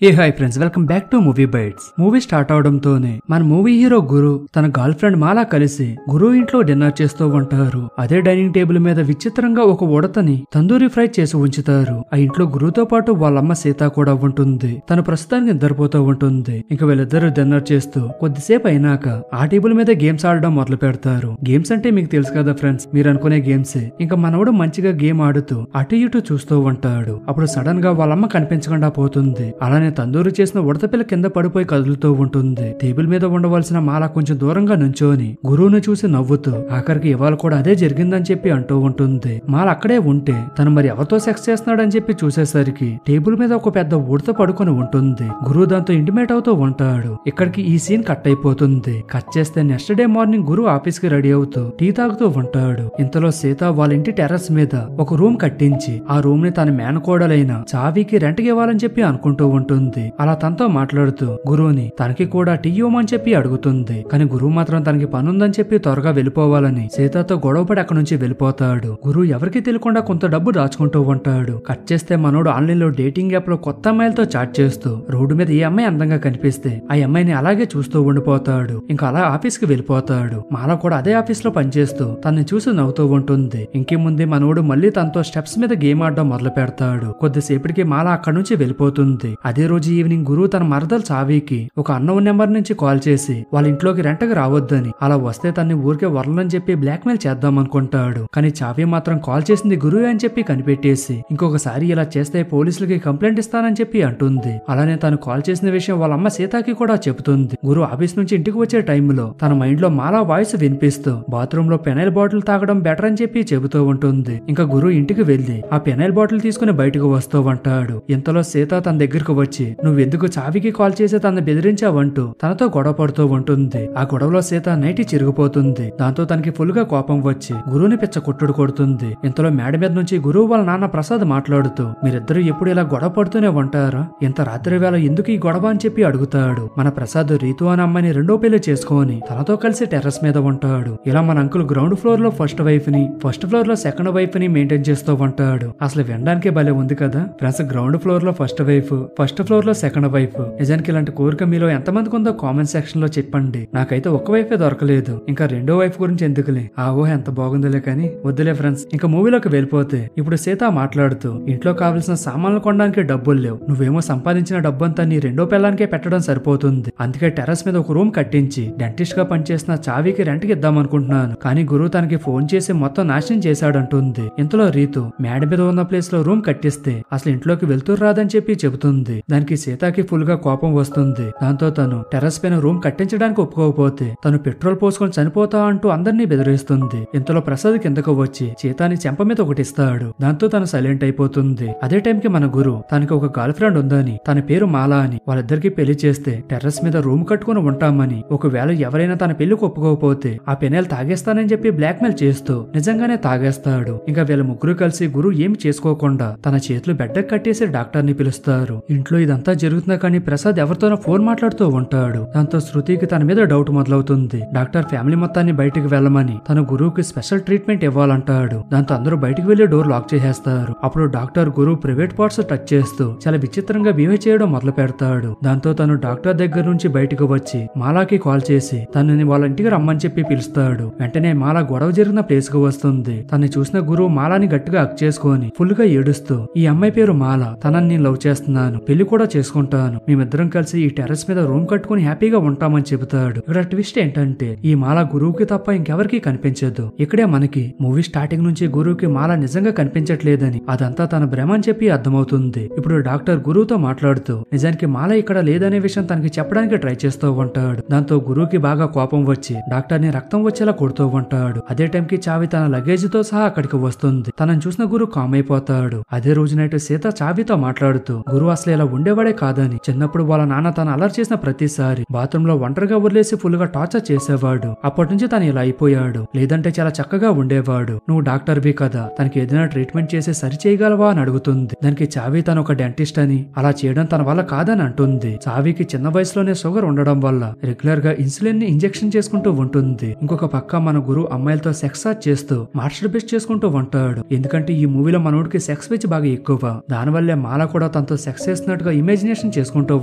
A hi friends, welcome back to movie bites. Movie start అవడంతోనే మన movie hero గురు తన girl friend మాలా కలిసి గురు ఇంట్లో డిన్నర్ చేస్తూ ఉంటారు. అదే డైనింగ్ టేబుల్ మీద విచిత్రంగా ఒక ఉడతని తందూరి ఫ్రై చేసి ఉంచుతారు. ఆ ఇంట్లో గురుతో పాటు వాళ్ళమ్మ సీత కూడా ఉంటుంది. తను ప్రస్తుతానికి నిద్రపోతూ ఉంటుంది. ఇంకా వీళ్ళిద్దరూ డిన్నర్ చేస్తూ కొద్దిసేపు అయినాక ఆ టేబుల్ మీద గేమ్స్ ఆడడం మొదలు పెడతారు. గేమ్స్ అంటే మీకు తెలుసు కదా ఫ్రెండ్స్, మీరు అనుకునే గేమ్సే. ఇంకా మనవడు మంచిగా గేమ్ ఆడుతూ అటు ఇటు చూస్తూ ఉంటాడు. అప్పుడు సడన్ గా వాళ్ళమ్మ కనిపించకుండా పోతుంది. అలానే తందూరు చేసిన ఉడతపిల్ల కింద పడిపోయి కదులుతూ ఉంటుంది. టేబుల్ మీద ఉండవలసిన మాల కొంచెం దూరంగా నుంచోని గురువును చూసి నవ్వుతూ ఆఖరికి ఇవాళ కూడా అదే జరిగిందని చెప్పి అంటూ ఉంటుంది. మాల అక్కడే ఉంటే తను మరి ఎవరితో సెక్స్ చేస్తున్నాడని చెప్పి చూసేసరికి టేబుల్ మీద ఒక పెద్ద ఉడత పడుకొని ఉంటుంది. గురువు దాంతో ఇంటిమేట్ అవుతూ ఉంటాడు. ఇక్కడికి ఈ సీన్ కట్ అయిపోతుంది. కట్ చేస్తే నెక్స్ట్ డే మార్నింగ్ గురువు ఆఫీస్ కి రెడీ అవుతూ టీ తాగుతూ ఉంటాడు. ఇంతలో సీత వాళ్ళ ఇంటి టెర్రస్ మీద ఒక రూమ్ కట్టించి ఆ రూమ్ ని తన మేనకోడలైన చావీకి రెంట్కి ఇవ్వాలని చెప్పి అనుకుంటూ ఉంటుంది. అలా తనతో మాట్లాడుతూ గురువుని తనకి కూడా టీ ఇవ్వమని చెప్పి అడుగుతుంది. కానీ గురువు మాత్రం తనకి పనుందని చెప్పి త్వరగా వెళ్ళిపోవాలని సీతతో గొడవపడి అక్కడి నుంచి వెళ్ళిపోతాడు. గురువు ఎవరికి తెలియకుండా కొంత డబ్బు దాచుకుంటూ ఉంటాడు. కట్ చేస్తే మనోడు ఆన్లైన్ లో డేటింగ్ యాప్ లో కొత్త అమ్మాయిలతో చాట్ చేస్తూ రోడ్డు మీద ఏ అమ్మాయి అందంగా కనిపిస్తే ఆ అమ్మాయిని అలాగే చూస్తూ ఉండిపోతాడు. ఇంకా అలా ఆఫీస్ కి వెళ్ళిపోతాడు. మాల కూడా అదే ఆఫీస్ లో పనిచేస్తూ తనని చూసి నవ్వుతూ ఉంటుంది. ఇంకేముంది మనోడు మళ్ళీ తనతో స్టెప్స్ మీద గేమ్ ఆడడం మొదలు పెడతాడు. కొద్దిసేపటికి మాల అక్కడి నుంచి వెళ్ళిపోతుంది. అదే రోజు ఈవినింగ్ గురువు తన మరదలు చావీకి ఒక అన్నోన్ నెంబర్ నుంచి కాల్ చేసి వాళ్ళ ఇంట్లోకి రెంటకి రావద్దని, అలా వస్తే తన్ని ఊరికే వరలని చెప్పి బ్లాక్ మెయిల్ చేద్దాం అనుకుంటాడు. కానీ చావీ మాత్రం కాల్ చేసింది గురువే అని చెప్పి కనిపెట్టేసి ఇంకొకసారి ఇలా చేస్తే పోలీసులకి కంప్లైంట్ ఇస్తానని చెప్పి అంటుంది. అలానే తను కాల్ చేసిన విషయం వాళ్ళ అమ్మ సీతాకి కూడా చెబుతుంది. గురు ఆఫీస్ నుంచి ఇంటికి వచ్చే టైంలో తన మైండ్ లో మాలా వాయిస్ వినిపిస్తూ బాత్రూమ్ లో పెనైల్ బాటిల్ తాగడం బెటర్ అని చెప్పి చెబుతూ ఉంటుంది. ఇంకా గురు ఇంటికి వెళ్లి ఆ పెనైల్ బాటిల్ తీసుకుని బయటకు వస్తూ ఉంటాడు. ఇంతలో సీత తన దగ్గరకు వచ్చి నువ్వెందుకు చావికి కాల్ చేసి తనని బెదిరించావంటూ తనతో గొడవ పడుతూ ఉంటుంది. ఆ గొడవలో సీత నైటి చిరిగిపోతుంది. దాంతో తనకి ఫుల్ గా కోపం వచ్చి గురువుని పిచ్చ కొట్టుడు కొడుతుంది. ఇంతలో మేడ మీద నుంచి గురువు వాళ్ళ నాన్న ప్రసాద్ మాట్లాడుతూ మీరిద్దరూ ఎప్పుడు ఇలా గొడవ పడుతూనే ఉంటారా, ఇంత రాత్రి వేళ ఎందుకు ఈ గొడవ అని చెప్పి అడుగుతాడు. మన ప్రసాద్ రీతు అనే అమ్మాయిని రెండో పెళ్లి చేసుకొని తనతో కలిసి టెర్రస్ మీద ఉంటాడు. ఇలా మన అంకుల్ గ్రౌండ్ ఫ్లోర్ లో ఫస్ట్ వైఫ్ ని, ఫస్ట్ ఫ్లోర్ లో సెకండ్ వైఫ్ ని మెయింటైన్ చేస్తూ ఉంటాడు. అసలు వినడానికే భలే ఉంది కదా ఫ్రెండ్స్. గ్రౌండ్ ఫ్లోర్ లో ఫస్ట్ వైఫ్, ఫస్ట్ ఫ్లోర్ లో సెకండ్ వైఫ్. నిజానికి ఇలాంటి కోరిక మీలో ఎంతమందికి ఉందో కామెంట్ సెక్షన్ లో చెప్పండి. నాకైతే ఒక్క వైఫే దొరకలేదు. ఇంకా రెండో వైఫ్ గురించి ఎందుకులే, ఆ ఊహ ఎంత బాగుందిలే కానీ వద్దులే ఫ్రెండ్స్. ఇంకా మూవీలోకి వెళ్ళిపోతే ఇప్పుడు సీత మాట్లాడుతూ ఇంట్లో కావాల్సిన సామాన్లు కొనడానికి డబ్బులు లేవు, నువ్వేమో సంపాదించిన డబ్బంతా నీ రెండో పిల్లానికే పెట్టడం సరిపోతుంది. అందుకే టెర్రస్ మీద ఒక రూమ్ కట్టించి డెంటిస్ట్ గా పనిచేసిన చావీకి రెంట్కి ఇద్దాం అనుకుంటున్నాను. కానీ గురువు తనకి ఫోన్ చేసి మొత్తం నాశనం చేశాడంటుంది. ఇంతలో రీతు మేడ మీద ఉన్న ప్లేస్ లో రూమ్ కట్టిస్తే అసలు ఇంట్లోకి వెళ్తూ రాదని చెప్పి చెబుతుంది. దానికి సీతకి ఫుల్ గా కోపం వస్తుంది. దాంతో తను టెర్రస్ పైన రూమ్ కట్టించడానికి ఒప్పుకోకపోతే తను పెట్రోల్ పోసుకొని చనిపోతా అంటూ అందరినీ బెదిరిస్తుంది. ఇంతలో ప్రసాద్ కిందకు వచ్చి సీతాని చెంప మీద ఒకటిస్తాడు. దాంతో తను సైలెంట్ అయిపోతుంది. అదే టైంకి మన గురు తనకి ఒక గర్ల్ ఫ్రెండ్ ఉందని, తన పేరు మాలా అని, వాళ్ళిద్దరికి పెళ్లి చేస్తే టెర్రస్ మీద రూమ్ కట్టుకుని ఉంటామని, ఒకవేళ ఎవరైనా తన పెళ్లికి ఒప్పుకోకపోతే ఆ పెనైల్ తాగేస్తానని చెప్పి బ్లాక్ మెయిల్ చేస్తూ నిజంగానే తాగేస్తాడు. ఇంకా వీళ్ళ ముగ్గురు కలిసి గురు ఏమి చేసుకోకుండా తన చేతులు బెడ్డకు కట్టేసి డాక్టర్ ని పిలుస్తారు. ఇంట్లో ఇదంతా జరుగుతున్నా కానీ ప్రసాద్ ఎవరితోనో ఫోన్ మాట్లాడుతూ ఉంటాడు. దాంతో శృతికి తన మీద డౌట్ మొదలవుతుంది. డాక్టర్ ఫ్యామిలీ మొత్తాన్ని బయటికి వెళ్ళమని తన గురువుకి స్పెషల్ ట్రీట్మెంట్ ఇవ్వాలంటాడు. దాంతో అందరూ బయటికి వెళ్లి డోర్ లాక్ చేసేస్తారు. అప్పుడు డాక్టర్ గురువు ప్రైవేట్ పార్ట్స్ టచ్ చేస్తూ చాలా విచిత్రంగా బిహేవ్ చేయడం మొదలు పెడతాడు. దాంతో తను డాక్టర్ దగ్గర నుంచి బయటకు వచ్చి మాలాకి కాల్ చేసి తనని వాళ్ళ ఇంటికి రమ్మని చెప్పి పిలుస్తాడు. వెంటనే మాలా గొడవ జరిగిన ప్లేస్ కు వస్తుంది. తనని చూసిన గురువు మాలాని గట్టిగా హక్ చేసుకొని ఫుల్ గా ఏడుస్తూ ఈ అమ్మాయి పేరు మాల, తనని నేను లవ్ చేస్తున్నాను, పెళ్లి కూడా చేసుకుంటాను, మేమిద్దరం కలిసి ఈ టెర్రస్ మీద రూమ్ కట్టుకుని హ్యాపీగా ఉంటామని చెబుతాడు. ఇక్కడ ట్విస్ట్ ఏంటంటే ఈ మాల గురువుకి తప్ప ఇంకెవరికి కనిపించదు. ఇక్కడే మనకి మూవీ స్టార్టింగ్ నుంచి గురువుకి మాల నిజంగా కనిపించట్లేదని, అదంతా తన భ్రమ అని చెప్పి అర్థమవుతుంది. ఇప్పుడు డాక్టర్ గురువుతో మాట్లాడుతూ నిజానికి మాల ఇక్కడ లేదనే విషయం తనకి చెప్పడానికి ట్రై చేస్తూ ఉంటాడు. దాంతో గురువుకి బాగా కోపం వచ్చి డాక్టర్ ని రక్తం వచ్చేలా కొడుతూ ఉంటాడు. అదే టైంకి చావి తన లగేజ్ తో సహా అక్కడికి వస్తుంది. తనని చూసిన గురువు కామ్ అయిపోతాడు. అదే రోజు నైట్ సీత చావితో మాట్లాడుతూ గురువు అసలు ఇలా ఉండేవాడే కాదని, చిన్నప్పుడు వాళ్ళ నాన్న తను అలర్ చేసిన ప్రతిసారి బాత్రూమ్ లో ఒంటరిగా వదిలేసి ఫుల్ గా టార్చర్ చేసేవాడు. అప్పటి నుంచి తను ఇలా అయిపోయాడు, లేదంటే చాలా చక్కగా ఉండేవాడు. నువ్వు డాక్టర్వి కదా, తనకి ఏదైనా ట్రీట్మెంట్ చేసి సరి చేయగలవా అని అడుగుతుంది. దానికి చావి తను ఒక డెంటిస్ట్ అని, అలా చేయడం తన వల్ల కాదని అంటుంది. చావికి చిన్న వయసులోనే షుగర్ ఉండడం వల్ల రెగ్యులర్ గా ఇన్సులిన్ ని ఇంజెక్షన్ చేసుకుంటూ ఉంటుంది. ఇంకొక పక్క మన గురువు అమ్మాయిలతో సెక్స్ చేస్తూ మాస్టర్ బెస్ట్ చేసుకుంటూ ఉంటాడు. ఎందుకంటే ఈ మూవీలో మనోడికి సెక్స్ పిచ్చి బాగా ఎక్కువ. దానివల్లే మాల కూడా తనతో సెక్స్ చేస్తున్నట్టుగా గా ఇమాజినేషన్ చేసుకుంటూ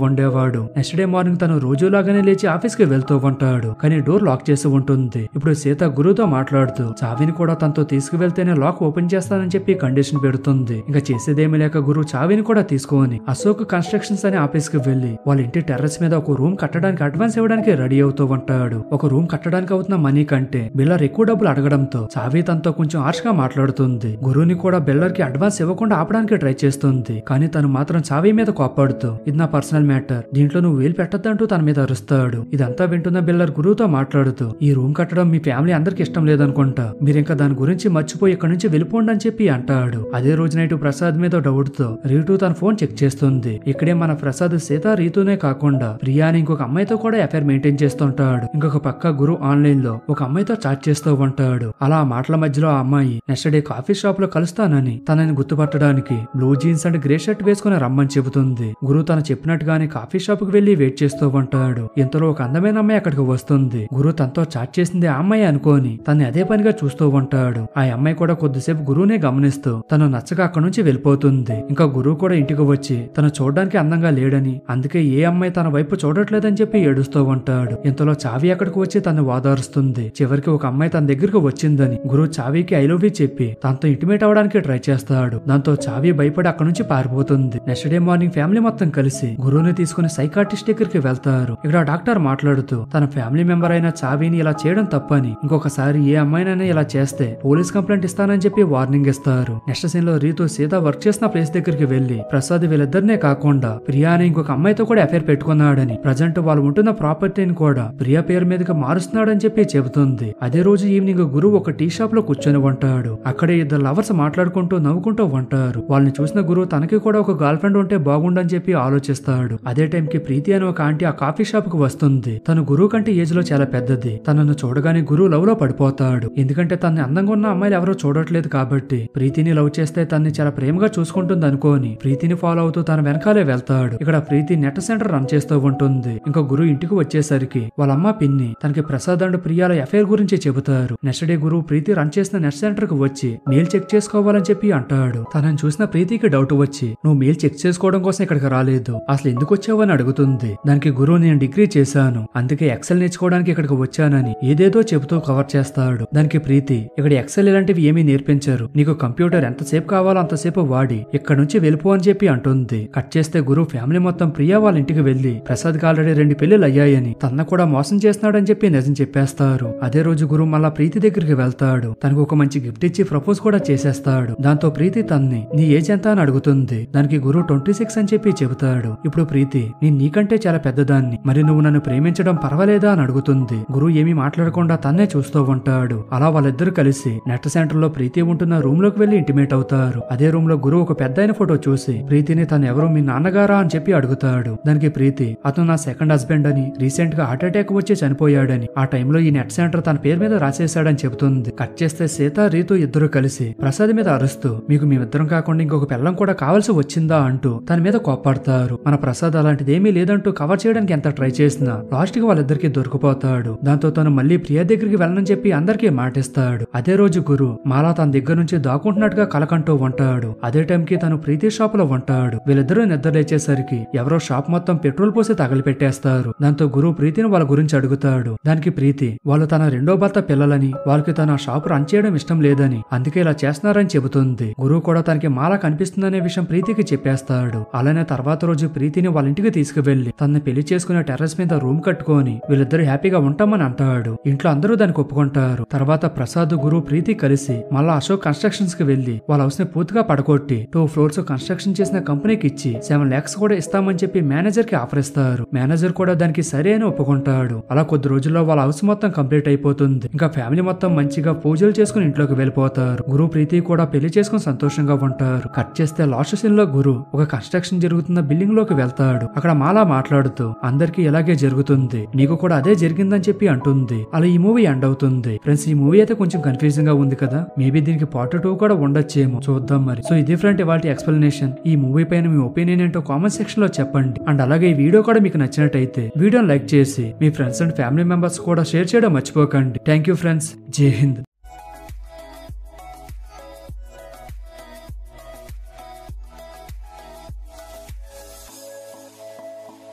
ఉండేవాడు. నెక్స్ట్ డే మార్నింగ్ తను రోజులాగానే లేచి ఆఫీస్ కి వెళ్తూ ఉంటాడు. కానీ డోర్ లాక్ చేసి ఉంటుంది. ఇప్పుడు సీత గురువుతో మాట్లాడుతూ చావిని కూడా తనతో తీసుకువెళ్తేనే లాక్ ఓపెన్ చేస్తానని చెప్పి కండిషన్ పెడుతుంది. ఇంకా చేసేదేమీ లేక గురు చావిని కూడా తీసుకొని అశోక్ కన్స్ట్రక్షన్స్ అనే ఆఫీస్ కి వెళ్లి వాళ్ళ ఇంటి టెర్రస్ మీద ఒక రూమ్ కట్టడానికి అడ్వాన్స్ ఇవ్వడానికి రెడీ అవుతూ ఉంటాడు. ఒక రూమ్ కట్టడానికి అవుతున్న మనీ కంటే బిల్లర్ ఎక్కువ డబ్బులు అడగడంతో చావి తనతో కొంచెం హార్ష్ గా మాట్లాడుతుంది. గురువుని కూడా బిల్లర్ కి అడ్వాన్స్ ఇవ్వకుండా ఆపడానికి ట్రై చేస్తుంది. కానీ తను మాత్రం చావి మీద కోప్పడుతూ ఇది నా పర్సనల్ మ్యాటర్, దీంట్లో నువ్వు వేలు పెట్టద్దంటూ తన మీద అరుస్తాడు. ఇదంతా వింటున్న బిల్లర్ గురువుతో మాట్లాడుతూ ఈ రూమ్ కట్టడం మీ ఫ్యామిలీ అందరికి ఇష్టం లేదనుకుంటా, మీరింకా దాని గురించి మర్చిపోయి ఇక్కడ నుంచి వెళ్ళిపోండి అని చెప్పి అంటాడు. అదే రోజు నైట్ ప్రసాద్ మీద డౌట్ తో రీతు తన ఫోన్ చెక్ చేస్తుంది. ఇక్కడే మన ప్రసాద్ సీత రీతునే కాకుండా ప్రియా అని ఇంకొక అమ్మాయితో కూడా అఫైర్ మెయింటైన్ చేస్తుంటాడు. ఇంకొక పక్క గురు ఆన్లైన్ లో ఒక అమ్మాయితో చాట్ చేస్తూ ఉంటాడు. అలా ఆ మాటల మధ్యలో ఆ అమ్మాయి నెక్స్ట్ డే కాఫీ షాప్ లో కలుస్తానని తనని గుర్తుపట్టడానికి blue jeans and grey shirt వేసుకుని రమ్మని చెబుతుంది. గురు తను చెప్పినట్టుగానే కాఫీ షాప్ కు వెళ్లి వెయిట్ చేస్తూ ఉంటాడు. ఇంతలో ఒక అందమైన అమ్మాయి అక్కడికి వస్తుంది. గురు తనతో చాట్ చేసింది ఆ అమ్మాయి అనుకోని తన్ని అదే పనిగా చూస్తూ ఉంటాడు. ఆ అమ్మాయి కూడా కొద్దిసేపు గురువునే గమనిస్తూ తను నచ్చక అక్కడి నుంచి వెళ్ళిపోతుంది. ఇంకా గురువు కూడా ఇంటికి వచ్చి తను చూడడానికి అందంగా లేడని, అందుకే ఏ అమ్మాయి తన వైపు చూడట్లేదని చెప్పి ఏడుస్తూ ఉంటాడు. ఇంతలో చావి అక్కడికి వచ్చి తను వాదారుస్తుంది. చివరికి ఒక అమ్మాయి తన దగ్గరకు వచ్చిందని గురువు చావికి ఐ లవ్ యూ చెప్పి తనతో ఇంటిమేట్ అవడానికి ట్రై చేస్తాడు. దాంతో చావి భయపడి అక్కడి నుంచి పారిపోతుంది. నెక్స్ట్ డే మార్నింగ్ ఫ్యామిలీ మొత్తం కలిసి గురువుని తీసుకుని సైకాట్రిస్ట్ దగ్గరికి వెళ్తారు. ఇక్కడ డాక్టర్ మాట్లాడుతూ తన ఫ్యామిలీ మెంబర్ అయిన చావిని ఇలా చేయడం తప్పని, ఇంకొకసారి ఏ అమ్మాయినైనా ఇలా చేస్తే పోలీస్ కంప్లైంట్ ఇస్తానని చెప్పి వార్నింగ్ ఇస్తారు. నెక్స్ట్ సీన్ లో రీతు సీత వర్క్ చేసిన ప్లేస్ దగ్గరికి వెళ్లి ప్రసాద్ వీళ్ళిద్దరినే కాకుండా ప్రియా అని ఇంకొక అమ్మాయితో కూడా అఫైర్ పెట్టుకున్నాడని, ప్రజెంట్ వాళ్ళు ఉంటున్న ప్రాపర్టీని కూడా ప్రియా పేరు మీదకి మారుస్తున్నాడని చెప్పి చెబుతుంది. అదే రోజు ఈవినింగ్ గురువు ఒక టీ షాప్ లో కూర్చొని ఉంటాడు. అక్కడే ఇద్దరు లవర్స్ మాట్లాడుకుంటూ నవ్వుకుంటూ ఉంటారు. వాళ్ళని చూసిన గురువు తనకి కూడా ఒక గర్ల్ ఫ్రెండ్ ఉంటే బాగుండని చెప్పి ఆలోచిస్తాడు. అదే టైం కి ప్రీతి అని ఒక ఆంటీ ఆ కాఫీ షాప్ కు వస్తుంది. తను గురువు కంటే ఏజ్ లో చాలా పెద్దది. తనను చూడగానే గురువు లవ్ లో పడిపోతాడు. ఎందుకంటే తనని అందంగా ఉన్న అమ్మాయిలు ఎవరో చూడట్లేదు కాబట్టి ప్రీతిని లవ్ చేస్తే తనని చాలా ప్రేమగా చూసుకుంటుంది అనుకోని ప్రీతిని ఫాలో అవుతూ తన వెనకాలే వెళ్తాడు. ఇక్కడ ప్రీతి నెట్ సెంటర్ రన్ చేస్తూ ఉంటుంది. ఇంకా గురువు ఇంటికి వచ్చేసరికి వాళ్ళ అమ్మ పిన్ని తనకి ప్రసాద్ అండ్ ప్రియాల అఫైర్ గురించి చెబుతారు. నెక్స్ట్ డే గురువు ప్రీతి రన్ చేసిన నెట్ సెంటర్ కు వచ్చి మెయిల్ చెక్ చేసుకోవాలని చెప్పి అంటాడు. తనని చూసిన ప్రీతికి డౌట్ వచ్చి నువ్వు మెయిల్ చెక్ చేసుకోవడం కోసం ఇక్కడికి రాలేదు, అసలు ఎందుకు వచ్చావని అడుగుతుంది. దానికి గురువు నేను డిగ్రీ చేశాను, అందుకే ఎక్సెల్ నేర్చుకోవడానికి ఇక్కడికి వచ్చానని ఏదేదో చెబుతూ కవర్ చేస్తాడు. దానికి ప్రీతి ఇక్కడ ఎక్సెల్ ఇలాంటివి ఏమీ నేర్పించారు, నీకు కంప్యూటర్ ఎంతసేపు కావాలో అంతసేపు వాడి ఇక్కడ నుంచి వెళ్ళిపో అని చెప్పి అంటుంది. కట్ చేస్తే గురువు ఫ్యామిలీ మొత్తం ప్రియా వాళ్ళ ఇంటికి వెళ్లి ప్రసాద్ కి ఆల్రెడీ 2 పెళ్లిళ్ళు అయ్యాయని తన కూడా మోసం చేస్తున్నాడని చెప్పి నిజం చెప్పేస్తారు. అదే రోజు గురువు మళ్ళా ప్రీతి దగ్గరికి వెళ్తాడు. తనకు ఒక మంచి గిఫ్ట్ ఇచ్చి ప్రపోజ్ కూడా చేసేస్తాడు. దాంతో ప్రీతి తన్ని నీ ఏజ్ ఎంత అని అడుగుతుంది. దానికి గురువు 26 అని చెప్పి చెబుతాడు. ఇప్పుడు ప్రీతి నేను నీకంటే చాలా పెద్దదాన్ని, మరి నువ్వు నన్ను ప్రేమించడం పర్వాలేదా అని అడుగుతుంది. గురువు ఏమీ మాట్లాడకుండా తన్నే చూస్తూ ఉంటాడు. అలా వాళ్ళిద్దరు కలిసి నెట్ సెంటర్ లో ప్రీతి ఉంటున్న రూమ్ లోకి వెళ్లి ఇంటిమేట్ అవుతారు. అదే రూమ్ లో గురువు ఒక పెద్దాయన ఫోటో చూసి ప్రీతిని తను ఎవరు మీ నాన్నగారా అని చెప్పి అడుగుతాడు. దానికి ప్రీతి అతను నా సెకండ్ హస్బెండ్ అని, రీసెంట్ గా హార్ట్ అటాక్ వచ్చి చనిపోయాడని, ఆ టైంలో ఈ నెట్ సెంటర్ తన పేరు మీద రాసేశాడని చెబుతుంది. కట్ చేస్తే సీత రీతు ఇద్దరు కలిసి ప్రసాద్ మీద అరుస్తూ మీకు మేమిద్దరం కాకుండా ఇంకొక పిల్లం కూడా కావాల్సి వచ్చిందా అంటూ తన మీద కోప్పడతారు. మన ప్రసాద్ అలాంటిదేమీ లేదంటూ కవర్ చేయడానికి ఎంత ట్రై చేసినా లాస్ట్ కి వాళ్ళిద్దరికి దొరికిపోతాడు. దాంతో తను మళ్ళీ ప్రియా దగ్గరికి వెళ్ళనని చెప్పి అందరికీ మాటిస్తాడు. అదే రోజు గురు మాలా తన దగ్గర నుంచి దాక్కుంటున్నట్టుగా కలకంటూ ఉంటాడు. అదే టైం కి తను ప్రీతి షాప్ లో ఉంటాడు. వీళ్ళిద్దరూ నిద్ర లేచేసరికి ఎవరో షాప్ మొత్తం పెట్రోల్ పోసి తగలిపెట్టేస్తారు. దాంతో గురువు ప్రీతిని వాళ్ళ గురించి అడుగుతాడు. దానికి ప్రీతి వాళ్ళు తన రెండో భర్త పిల్లలని, వాళ్ళకి తన షాప్ రన్ చేయడం ఇష్టం లేదని, అందుకే ఇలా చేస్తున్నారని చెబుతుంది. గురువు కూడా తనకి మాల కనిపిస్తుందనే విషయం ప్రీతికి చెప్పేస్తాడు. అలానే తర్వాత రోజు ప్రీతిని వాళ్ళ ఇంటికి తీసుకువెళ్లి తనని పెళ్లి చేసుకునే టెర్రస్ మీద రూమ్ కట్టుకొని వీళ్ళిద్దరు హ్యాపీగా ఉంటామని అంటాడు. ఇంట్లో అందరూ దానికి ఒప్పుకుంటారు. తర్వాత ప్రసాద్ గురువు ప్రీతి కలిసి మళ్ళా అశోక్ కన్స్ట్రక్షన్స్ కి వెళ్లి వాళ్ళ హౌస్ ని పూర్తిగా పడగొట్టి 2 ఫ్లోర్స్ కన్స్ట్రక్షన్ చేసిన కంపెనీకి ఇచ్చి 7 lakhs కూడా ఇస్తామని చెప్పి మేనేజర్ కి ఆఫర్ ఇస్తారు. మేనేజర్ కూడా దానికి సరే అని ఒప్పుకుంటాడు. అలా కొద్ది రోజుల్లో వాళ్ళ హౌస్ మొత్తం కంప్లీట్ అయిపోతుంది. ఇంకా ఫ్యామిలీ మొత్తం మంచిగా పూజలు చేసుకుని ఇంట్లోకి వెళ్ళిపోతారు. గురు ప్రీతి కూడా పెళ్లి చేసుకుని సంతోషంగా ఉంటారు. కట్ చేస్తే లాస్ట్ సీన్ లో గురు ఒక కన్స్ట్రక్షన్ జరుగుతున్న బిల్డింగ్ లోకి వెళ్తాడు. అక్కడ మాలా మాట్లాడుతూ అందరికీ ఇలాగే జరుగుతుంది, నీకు కూడా అదే జరిగిందని చెప్పి అంటుంది. అలా ఈ మూవీ ఎండ్ అవుతుంది. ఫ్రెండ్స్ ఈ మూవీ అయితే కొంచెం కన్ఫ్యూజింగ్ గా ఉంది కదా, మేబీ దీనికి పార్ట్ 2 కూడా ఉండొచ్చేమో, చూద్దాం మరి. సో ఇది ఫ్రెండ్ ఇవాళ ఎక్స్ప్లెనేషన్. ఈ మూవీ పైన మీ ఒపీనియన్ ఏంటో కామెంట్ సెక్షన్ లో చెప్పండి. అండ్ అలాగే ఈ వీడియో కూడా మీకు నచ్చినట్టయితే వీడియోని లైక్ చేసి మీ ఫ్రెండ్స్ అండ్ ఫ్యామిలీ మెంబర్స్ కూడా షేర్ చేయడం మర్చిపోకండి. Thank you friends. జై హింద్.